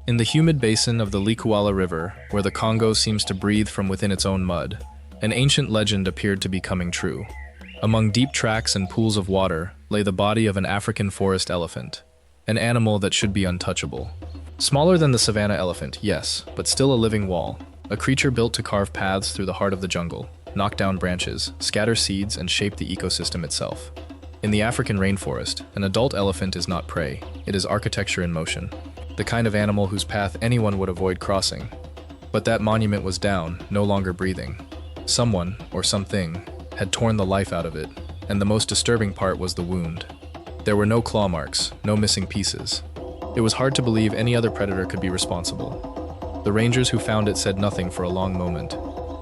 In the humid basin of the Likouala River, where the Congo seems to breathe from within its own mud, an ancient legend appeared to be coming true. Among deep tracks and pools of water lay the body of an African forest elephant, an animal that should be untouchable. Smaller than the savanna elephant, yes, but still a living wall, a creature built to carve paths through the heart of the jungle, knock down branches, scatter seeds, and shape the ecosystem itself. In the African rainforest, an adult elephant is not prey, it is architecture in motion, the kind of animal whose path anyone would avoid crossing. But that monument was down, no longer breathing. Someone, or something, had torn the life out of it, and the most disturbing part was the wound. There were no claw marks, no missing pieces. It was hard to believe any other predator could be responsible. The rangers who found it said nothing for a long moment.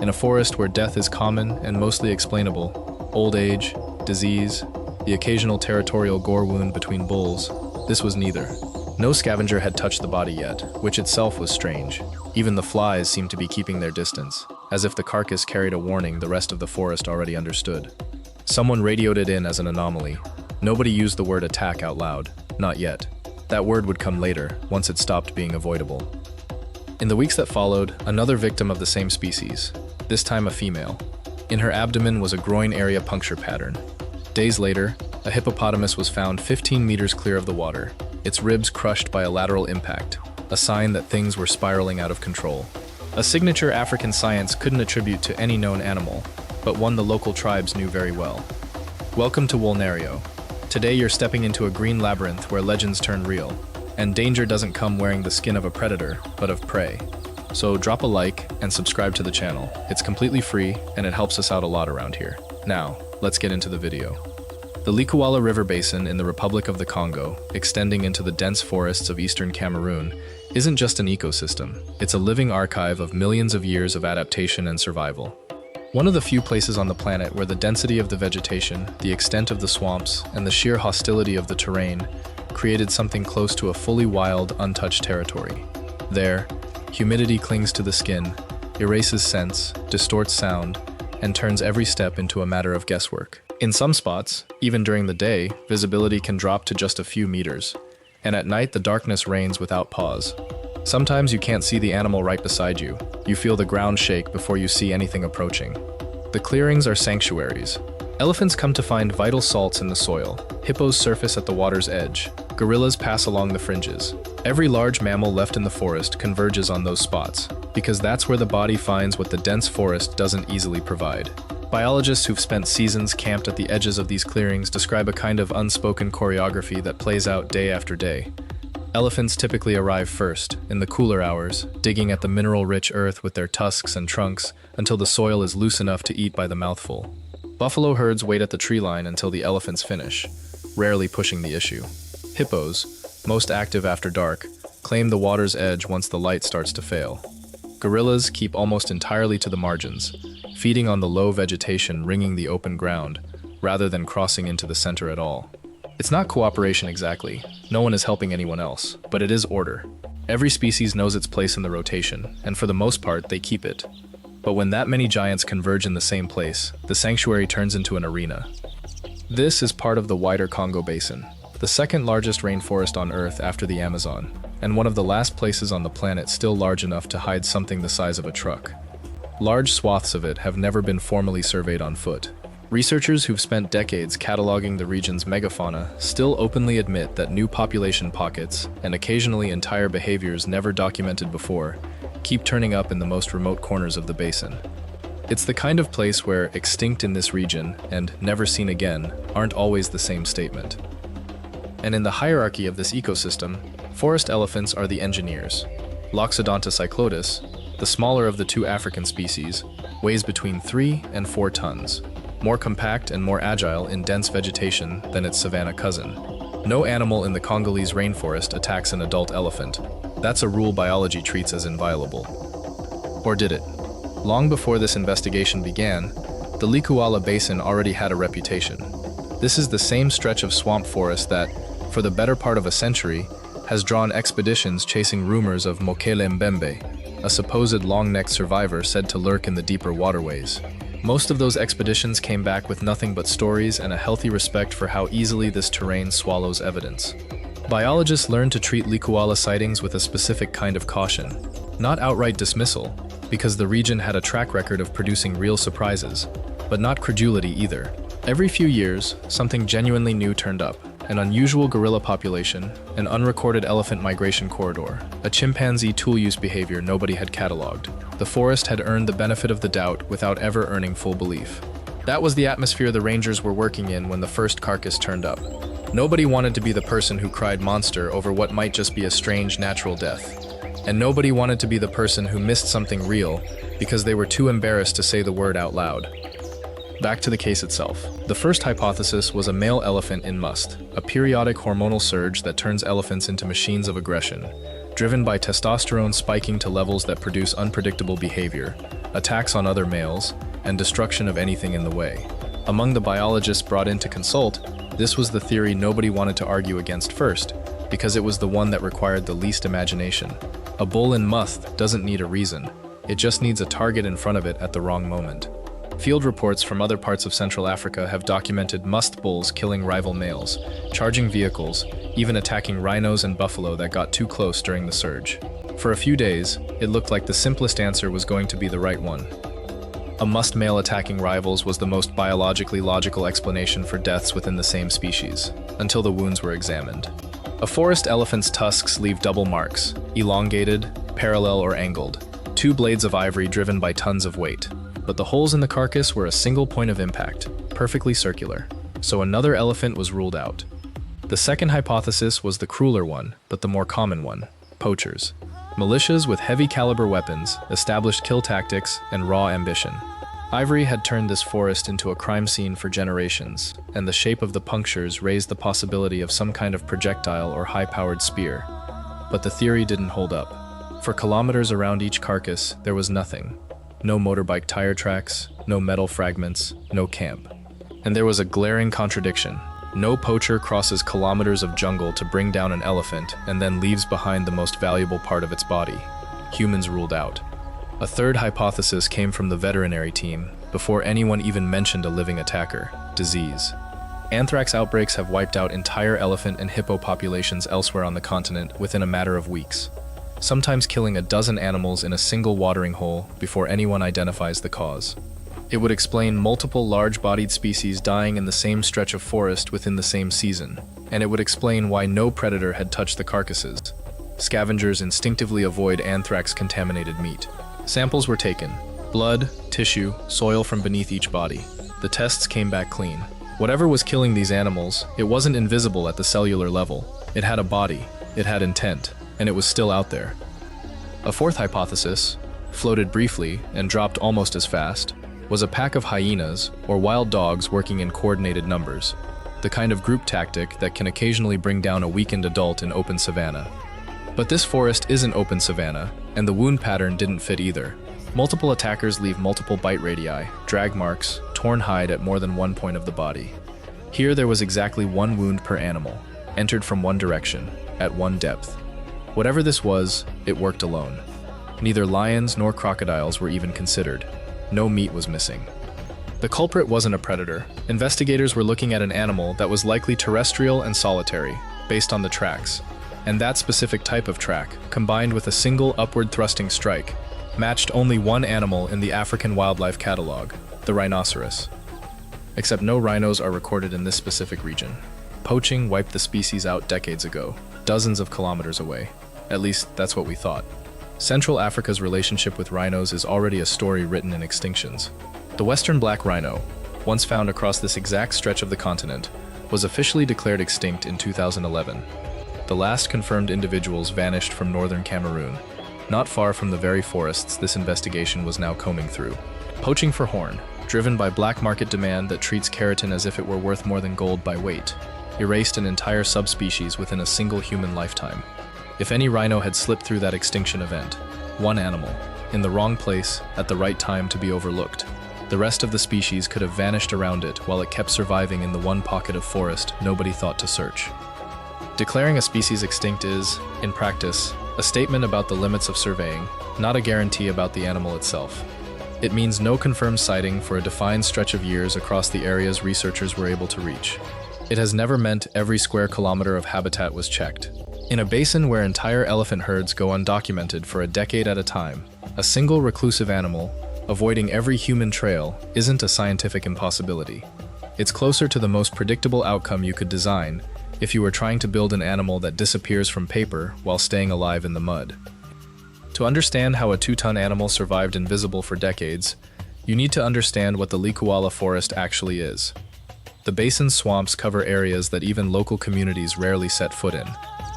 In a forest where death is common and mostly explainable, old age, disease, the occasional territorial gore wound between bulls, this was neither. No scavenger had touched the body yet, which itself was strange. Even the flies seemed to be keeping their distance, as if the carcass carried a warning the rest of the forest already understood. Someone radioed it in as an anomaly. Nobody used the word attack out loud, not yet. That word would come later, once it stopped being avoidable. In the weeks that followed, another victim of the same species, this time a female. In her abdomen was a groin area puncture pattern. Days later, a hippopotamus was found 15 meters clear of the water, its ribs crushed by a lateral impact, a sign that things were spiraling out of control. A signature African science couldn't attribute to any known animal, but one the local tribes knew very well. Welcome to Wolnario. Today you're stepping into a green labyrinth where legends turn real, and danger doesn't come wearing the skin of a predator, but of prey. So drop a like and subscribe to the channel. It's completely free and it helps us out a lot around here. Now, let's get into the video. The Likouala River Basin in the Republic of the Congo, extending into the dense forests of eastern Cameroon, isn't just an ecosystem, it's a living archive of millions of years of adaptation and survival. One of the few places on the planet where the density of the vegetation, the extent of the swamps, and the sheer hostility of the terrain created something close to a fully wild, untouched territory. There, humidity clings to the skin, erases sense, distorts sound, and turns every step into a matter of guesswork. In some spots, even during the day, visibility can drop to just a few meters, and at night the darkness reigns without pause. Sometimes you can't see the animal right beside you. You feel the ground shake before you see anything approaching. The clearings are sanctuaries. Elephants come to find vital salts in the soil. Hippos surface at the water's edge. Gorillas pass along the fringes. Every large mammal left in the forest converges on those spots, because that's where the body finds what the dense forest doesn't easily provide. Biologists who've spent seasons camped at the edges of these clearings describe a kind of unspoken choreography that plays out day after day. Elephants typically arrive first, in the cooler hours, digging at the mineral-rich earth with their tusks and trunks until the soil is loose enough to eat by the mouthful. Buffalo herds wait at the tree line until the elephants finish, rarely pushing the issue. Hippos, most active after dark, claim the water's edge once the light starts to fail. Gorillas keep almost entirely to the margins, feeding on the low vegetation ringing the open ground, rather than crossing into the center at all. It's not cooperation exactly, no one is helping anyone else, but it is order. Every species knows its place in the rotation, and for the most part, they keep it. But when that many giants converge in the same place, the sanctuary turns into an arena. This is part of the wider Congo Basin, the second largest rainforest on Earth after the Amazon, and one of the last places on the planet still large enough to hide something the size of a truck. Large swaths of it have never been formally surveyed on foot. Researchers who've spent decades cataloging the region's megafauna still openly admit that new population pockets, and occasionally entire behaviors never documented before, keep turning up in the most remote corners of the basin. It's the kind of place where extinct in this region and never seen again aren't always the same statement. And in the hierarchy of this ecosystem, forest elephants are the engineers. Loxodonta cyclotis, the smaller of the two African species, weighs between 3 and 4 tons, more compact and more agile in dense vegetation than its savanna cousin. No animal in the Congolese rainforest attacks an adult elephant. That's a rule biology treats as inviolable. Or did it? Long before this investigation began, the Likouala Basin already had a reputation. This is the same stretch of swamp forest that, for the better part of a century, has drawn expeditions chasing rumors of Mokele Mbembe, a supposed long-necked survivor said to lurk in the deeper waterways. Most of those expeditions came back with nothing but stories and a healthy respect for how easily this terrain swallows evidence. Biologists learned to treat Likouala sightings with a specific kind of caution, not outright dismissal, because the region had a track record of producing real surprises, but not credulity either. Every few years, something genuinely new turned up. An unusual gorilla population, an unrecorded elephant migration corridor, a chimpanzee tool use behavior nobody had catalogued. The forest had earned the benefit of the doubt without ever earning full belief. That was the atmosphere the rangers were working in when the first carcass turned up. Nobody wanted to be the person who cried monster over what might just be a strange natural death. And nobody wanted to be the person who missed something real because they were too embarrassed to say the word out loud. Back to the case itself. The first hypothesis was a male elephant in must, a periodic hormonal surge that turns elephants into machines of aggression, driven by testosterone spiking to levels that produce unpredictable behavior, attacks on other males, and destruction of anything in the way. Among the biologists brought in to consult, this was the theory nobody wanted to argue against first, because it was the one that required the least imagination. A bull in must doesn't need a reason, it just needs a target in front of it at the wrong moment. Field reports from other parts of Central Africa have documented musk bulls killing rival males, charging vehicles, even attacking rhinos and buffalo that got too close during the surge. For a few days, it looked like the simplest answer was going to be the right one. A musk male attacking rivals was the most biologically logical explanation for deaths within the same species, until the wounds were examined. A forest elephant's tusks leave double marks, elongated, parallel, or angled, two blades of ivory driven by tons of weight. But the holes in the carcass were a single point of impact, perfectly circular, so another elephant was ruled out. The second hypothesis was the crueler one, but the more common one: poachers. Militias with heavy caliber weapons, established kill tactics, and raw ambition. Ivory had turned this forest into a crime scene for generations, and the shape of the punctures raised the possibility of some kind of projectile or high-powered spear. But the theory didn't hold up. For kilometers around each carcass, there was nothing. No motorbike tire tracks, no metal fragments, no camp. And there was a glaring contradiction. No poacher crosses kilometers of jungle to bring down an elephant and then leaves behind the most valuable part of its body. Humans ruled out. A third hypothesis came from the veterinary team, before anyone even mentioned a living attacker: disease. Anthrax outbreaks have wiped out entire elephant and hippo populations elsewhere on the continent within a matter of weeks, sometimes killing a dozen animals in a single watering hole before anyone identifies the cause. It would explain multiple large-bodied species dying in the same stretch of forest within the same season, and it would explain why no predator had touched the carcasses. Scavengers instinctively avoid anthrax-contaminated meat. Samples were taken: blood, tissue, soil from beneath each body. The tests came back clean. Whatever was killing these animals, it wasn't invisible at the cellular level. It had a body, it had intent, and it was still out there. A fourth hypothesis, floated briefly and dropped almost as fast, was a pack of hyenas or wild dogs working in coordinated numbers, the kind of group tactic that can occasionally bring down a weakened adult in open savanna. But this forest isn't open savanna, and the wound pattern didn't fit either. Multiple attackers leave multiple bite radii, drag marks, torn hide at more than one point of the body. Here there was exactly one wound per animal, entered from one direction, at one depth. Whatever this was, it worked alone. Neither lions nor crocodiles were even considered. No meat was missing. The culprit wasn't a predator. Investigators were looking at an animal that was likely terrestrial and solitary, based on the tracks. And that specific type of track, combined with a single upward thrusting strike, matched only one animal in the African wildlife catalog, the rhinoceros. Except no rhinos are recorded in this specific region. Poaching wiped the species out decades ago, dozens of kilometers away. At least, that's what we thought. Central Africa's relationship with rhinos is already a story written in extinctions. The western black rhino, once found across this exact stretch of the continent, was officially declared extinct in 2011. The last confirmed individuals vanished from northern Cameroon, not far from the very forests this investigation was now combing through. Poaching for horn, driven by black market demand that treats keratin as if it were worth more than gold by weight, erased an entire subspecies within a single human lifetime. If any rhino had slipped through that extinction event, one animal, in the wrong place, at the right time to be overlooked, the rest of the species could have vanished around it while it kept surviving in the one pocket of forest nobody thought to search. Declaring a species extinct is, in practice, a statement about the limits of surveying, not a guarantee about the animal itself. It means no confirmed sighting for a defined stretch of years across the areas researchers were able to reach. It has never meant every square kilometer of habitat was checked. In a basin where entire elephant herds go undocumented for a decade at a time, a single reclusive animal, avoiding every human trail, isn't a scientific impossibility. It's closer to the most predictable outcome you could design if you were trying to build an animal that disappears from paper while staying alive in the mud. To understand how a 2-ton animal survived invisible for decades, you need to understand what the Likouala forest actually is. The basin's swamps cover areas that even local communities rarely set foot in.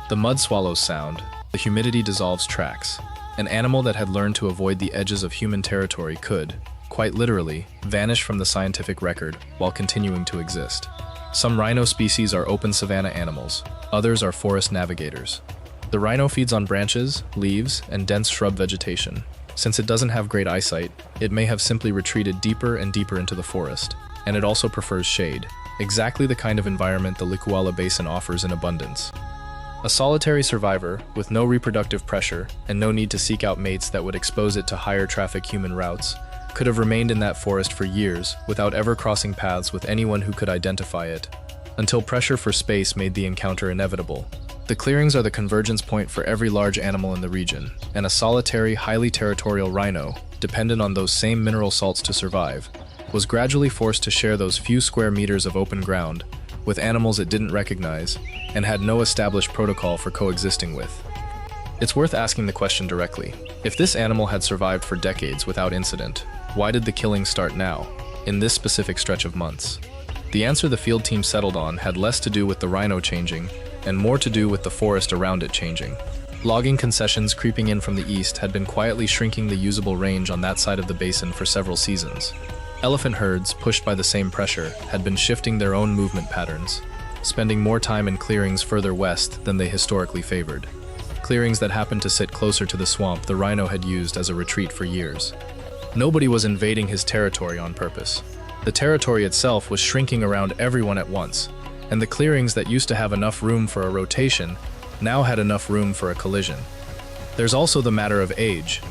The mud swallows sound, the humidity dissolves tracks. An animal that had learned to avoid the edges of human territory could, quite literally, vanish from the scientific record while continuing to exist. Some rhino species are open savanna animals, others are forest navigators. The rhino feeds on branches, leaves, and dense shrub vegetation. Since it doesn't have great eyesight, it may have simply retreated deeper and deeper into the forest, and it also prefers shade, exactly the kind of environment the Likouala Basin offers in abundance. A solitary survivor, with no reproductive pressure and no need to seek out mates that would expose it to higher traffic human routes, could have remained in that forest for years without ever crossing paths with anyone who could identify it, until pressure for space made the encounter inevitable. The clearings are the convergence point for every large animal in the region, and a solitary, highly territorial rhino, dependent on those same mineral salts to survive, was gradually forced to share those few square meters of open ground with animals it didn't recognize and had no established protocol for coexisting with. It's worth asking the question directly. If this animal had survived for decades without incident, why did the killing start now, in this specific stretch of months? The answer the field team settled on had less to do with the rhino changing and more to do with the forest around it changing. Logging concessions creeping in from the east had been quietly shrinking the usable range on that side of the basin for several seasons. Elephant herds, pushed by the same pressure, had been shifting their own movement patterns, spending more time in clearings further west than they historically favored. Clearings that happened to sit closer to the swamp the rhino had used as a retreat for years. Nobody was invading his territory on purpose. The territory itself was shrinking around everyone at once, and the clearings that used to have enough room for a rotation now had enough room for a collision. There's also the matter of age.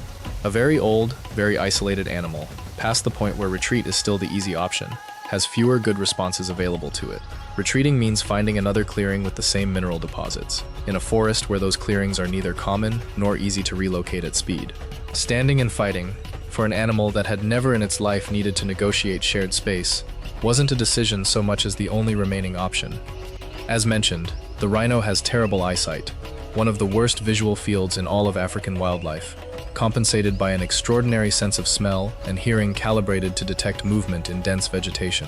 A very old, very isolated animal, past the point where retreat is still the easy option, has fewer good responses available to it. Retreating means finding another clearing with the same mineral deposits, in a forest where those clearings are neither common nor easy to relocate at speed. Standing and fighting, for an animal that had never in its life needed to negotiate shared space, wasn't a decision so much as the only remaining option. As mentioned, the rhino has terrible eyesight, one of the worst visual fields in all of African wildlife, compensated by an extraordinary sense of smell and hearing calibrated to detect movement in dense vegetation.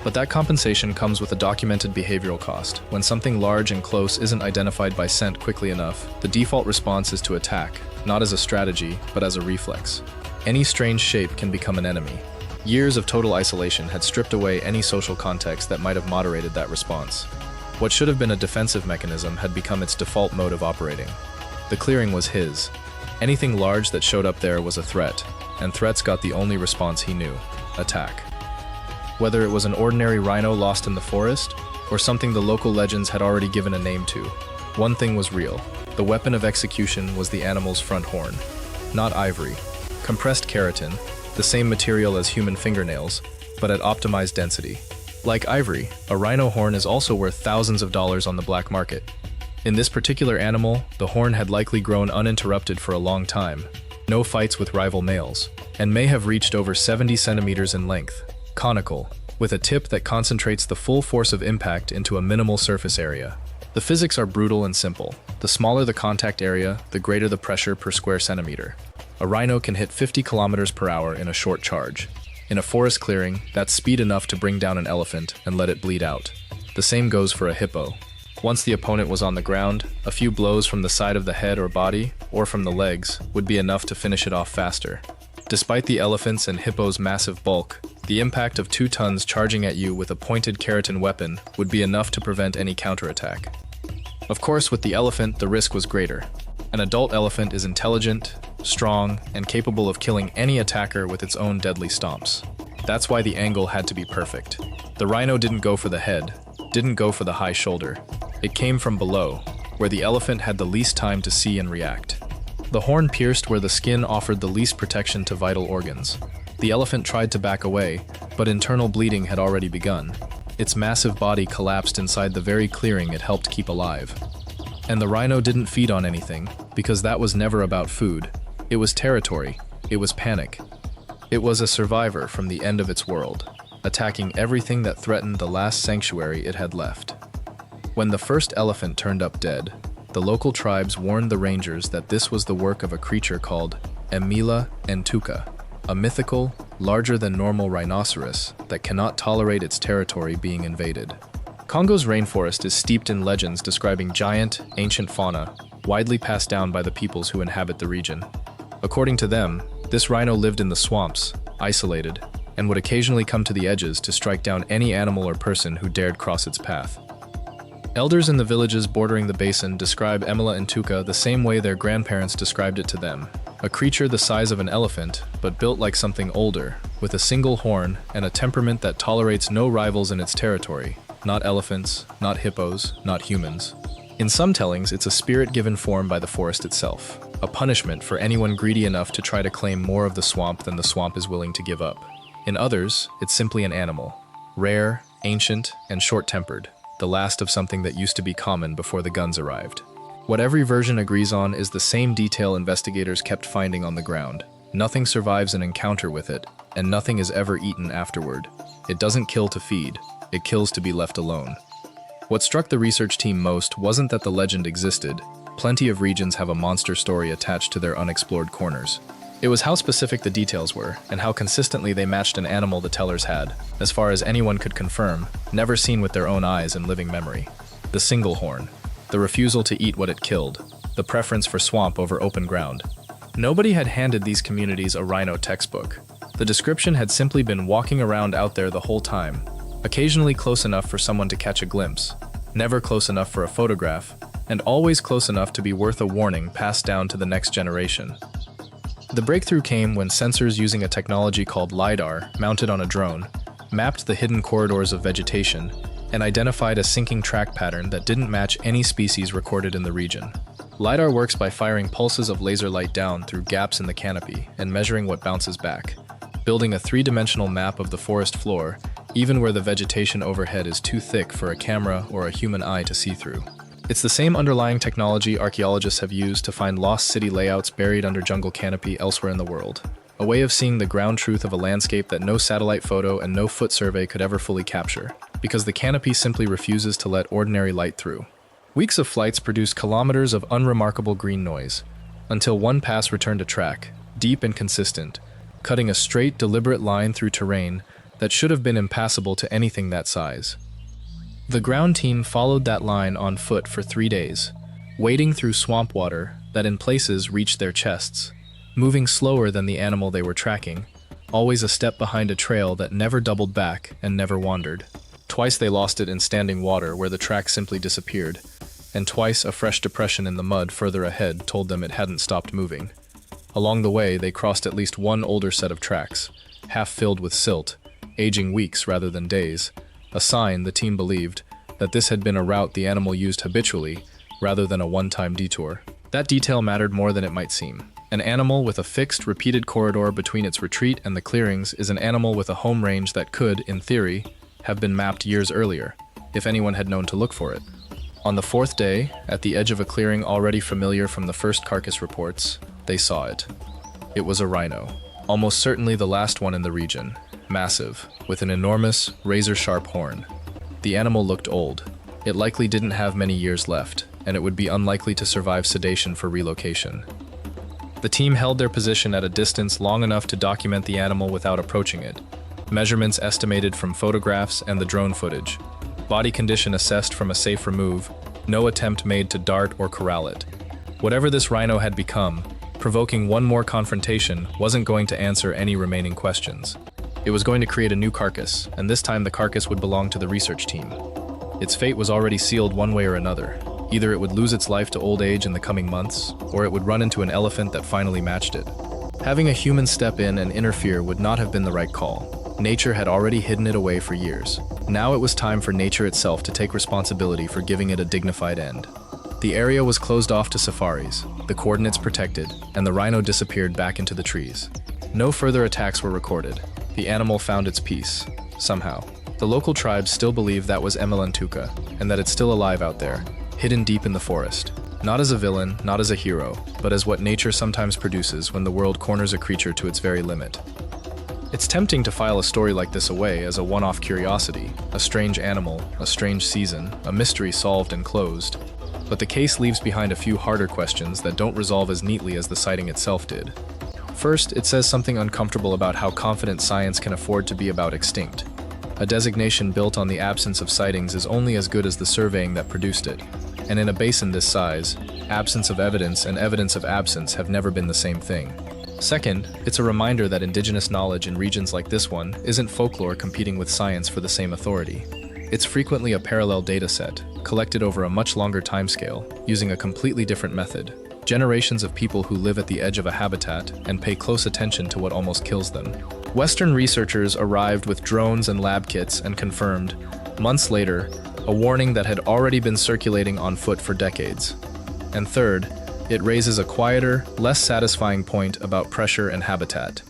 But that compensation comes with a documented behavioral cost. When something large and close isn't identified by scent quickly enough, the default response is to attack, not as a strategy, but as a reflex. Any strange shape can become an enemy. Years of total isolation had stripped away any social context that might have moderated that response. What should have been a defensive mechanism had become its default mode of operating. The clearing was his. Anything large that showed up there was a threat, and threats got the only response he knew: attack. Whether it was an ordinary rhino lost in the forest, or something the local legends had already given a name to, one thing was real. The weapon of execution was the animal's front horn. Not ivory. Compressed keratin, the same material as human fingernails, but at optimized density. Like ivory, a rhino horn is also worth thousands of dollars on the black market. In this particular animal, the horn had likely grown uninterrupted for a long time, no fights with rival males, and may have reached over 70 centimeters in length, conical, with a tip that concentrates the full force of impact into a minimal surface area. The physics are brutal and simple. The smaller the contact area, the greater the pressure per square centimeter. A rhino can hit 50 kilometers per hour in a short charge. In a forest clearing, that's speed enough to bring down an elephant and let it bleed out. The same goes for a hippo. Once the opponent was on the ground, a few blows from the side of the head or body, or from the legs, would be enough to finish it off faster. Despite the elephant's and hippo's massive bulk, the impact of 2 tons charging at you with a pointed keratin weapon would be enough to prevent any counterattack. Of course, with the elephant, the risk was greater. An adult elephant is intelligent, strong, and capable of killing any attacker with its own deadly stomps. That's why the angle had to be perfect. The rhino didn't go for the head, didn't go for the high shoulder. It came from below, where the elephant had the least time to see and react. The horn pierced where the skin offered the least protection to vital organs. The elephant tried to back away, but internal bleeding had already begun. Its massive body collapsed inside the very clearing it helped keep alive. And the rhino didn't feed on anything, because that was never about food. It was territory. It was panic. It was a survivor from the end of its world, attacking everything that threatened the last sanctuary it had left. When the first elephant turned up dead, the local tribes warned the rangers that this was the work of a creature called Emela-ntouka, a mythical, larger-than-normal rhinoceros that cannot tolerate its territory being invaded. Congo's rainforest is steeped in legends describing giant, ancient fauna, widely passed down by the peoples who inhabit the region. According to them, this rhino lived in the swamps, isolated, and would occasionally come to the edges to strike down any animal or person who dared cross its path. Elders in the villages bordering the basin describe Emela-ntouka the same way their grandparents described it to them, a creature the size of an elephant, but built like something older, with a single horn and a temperament that tolerates no rivals in its territory, not elephants, not hippos, not humans. In some tellings, it's a spirit given form by the forest itself, a punishment for anyone greedy enough to try to claim more of the swamp than the swamp is willing to give up. In others, it's simply an animal, rare, ancient, and short-tempered, the last of something that used to be common before the guns arrived. What every version agrees on is the same detail investigators kept finding on the ground. Nothing survives an encounter with it, and nothing is ever eaten afterward. It doesn't kill to feed, it kills to be left alone. What struck the research team most wasn't that the legend existed. Plenty of regions have a monster story attached to their unexplored corners. It was how specific the details were, and how consistently they matched an animal the tellers had, as far as anyone could confirm, never seen with their own eyes in living memory. The single horn, the refusal to eat what it killed, the preference for swamp over open ground. Nobody had handed these communities a rhino textbook. The description had simply been walking around out there the whole time, occasionally close enough for someone to catch a glimpse, never close enough for a photograph, and always close enough to be worth a warning passed down to the next generation. The breakthrough came when sensors using a technology called LiDAR, mounted on a drone, mapped the hidden corridors of vegetation and identified a sinking track pattern that didn't match any species recorded in the region. LiDAR works by firing pulses of laser light down through gaps in the canopy and measuring what bounces back, building a three-dimensional map of the forest floor, even where the vegetation overhead is too thick for a camera or a human eye to see through. It's the same underlying technology archaeologists have used to find lost city layouts buried under jungle canopy elsewhere in the world. A way of seeing the ground truth of a landscape that no satellite photo and no foot survey could ever fully capture, because the canopy simply refuses to let ordinary light through. Weeks of flights produced kilometers of unremarkable green noise, until one pass returned a track, deep and consistent, cutting a straight, deliberate line through terrain that should have been impassable to anything that size. The ground team followed that line on foot for 3 days, wading through swamp water that in places reached their chests, moving slower than the animal they were tracking, always a step behind a trail that never doubled back and never wandered. Twice they lost it in standing water where the track simply disappeared, and twice a fresh depression in the mud further ahead told them it hadn't stopped moving. Along the way, they crossed at least one older set of tracks, half filled with silt, aging weeks rather than days, a sign, the team believed, that this had been a route the animal used habitually, rather than a one-time detour. That detail mattered more than it might seem. An animal with a fixed, repeated corridor between its retreat and the clearings is an animal with a home range that could, in theory, have been mapped years earlier, if anyone had known to look for it. On the 4th day, at the edge of a clearing already familiar from the first carcass reports, they saw it. It was a rhino, almost certainly the last one in the region, massive, with an enormous, razor-sharp horn. The animal looked old. It likely didn't have many years left, and it would be unlikely to survive sedation for relocation. The team held their position at a distance long enough to document the animal without approaching it. Measurements estimated from photographs and the drone footage. Body condition assessed from a safe remove. No attempt made to dart or corral it. Whatever this rhino had become, provoking one more confrontation wasn't going to answer any remaining questions. It was going to create a new carcass, and this time the carcass would belong to the research team. Its fate was already sealed one way or another. Either it would lose its life to old age in the coming months, or it would run into an elephant that finally matched it. Having a human step in and interfere would not have been the right call. Nature had already hidden it away for years. Now it was time for nature itself to take responsibility for giving it a dignified end. The area was closed off to safaris, the coordinates protected, and the rhino disappeared back into the trees. No further attacks were recorded. The animal found its peace, somehow. The local tribes still believe that was Emela-ntouka, and that it's still alive out there, hidden deep in the forest. Not as a villain, not as a hero, but as what nature sometimes produces when the world corners a creature to its very limit. It's tempting to file a story like this away as a one-off curiosity, a strange animal, a strange season, a mystery solved and closed. But the case leaves behind a few harder questions that don't resolve as neatly as the sighting itself did. First, it says something uncomfortable about how confident science can afford to be about extinct. A designation built on the absence of sightings is only as good as the surveying that produced it. And in a basin this size, absence of evidence and evidence of absence have never been the same thing. Second, it's a reminder that indigenous knowledge in regions like this one isn't folklore competing with science for the same authority. It's frequently a parallel data set, collected over a much longer timescale, using a completely different method. Generations of people who live at the edge of a habitat and pay close attention to what almost kills them. Western researchers arrived with drones and lab kits and confirmed, months later, a warning that had already been circulating on foot for decades. And third, it raises a quieter, less satisfying point about pressure and habitat.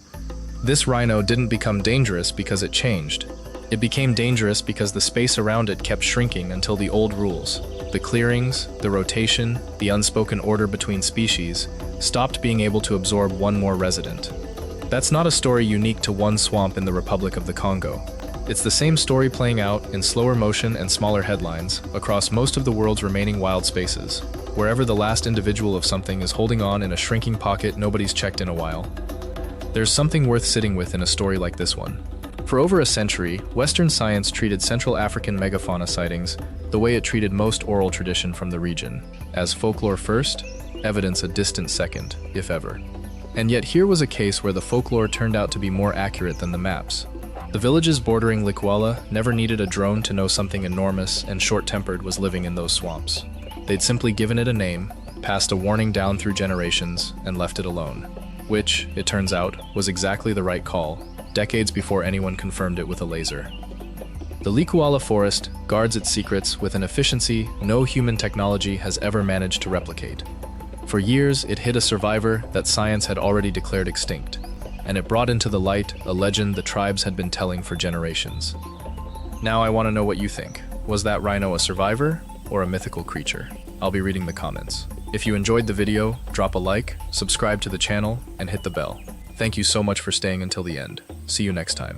This rhino didn't become dangerous because it changed. It became dangerous because the space around it kept shrinking until the old rules, the clearings, the rotation, the unspoken order between species, stopped being able to absorb one more resident. That's not a story unique to one swamp in the Republic of the Congo. It's the same story playing out in slower motion and smaller headlines across most of the world's remaining wild spaces, wherever the last individual of something is holding on in a shrinking pocket nobody's checked in a while. There's something worth sitting with in a story like this one. For over a century, Western science treated Central African megafauna sightings the way it treated most oral tradition from the region, as folklore first, evidence a distant second, if ever. And yet here was a case where the folklore turned out to be more accurate than the maps. The villages bordering Likouala never needed a drone to know something enormous and short-tempered was living in those swamps. They'd simply given it a name, passed a warning down through generations, and left it alone. Which, it turns out, was exactly the right call, decades before anyone confirmed it with a laser. The Likouala forest guards its secrets with an efficiency no human technology has ever managed to replicate. For years, it hid a survivor that science had already declared extinct, and it brought into the light a legend the tribes had been telling for generations. Now I want to know what you think. Was that rhino a survivor or a mythical creature? I'll be reading the comments. If you enjoyed the video, drop a like, subscribe to the channel, and hit the bell. Thank you so much for staying until the end. See you next time.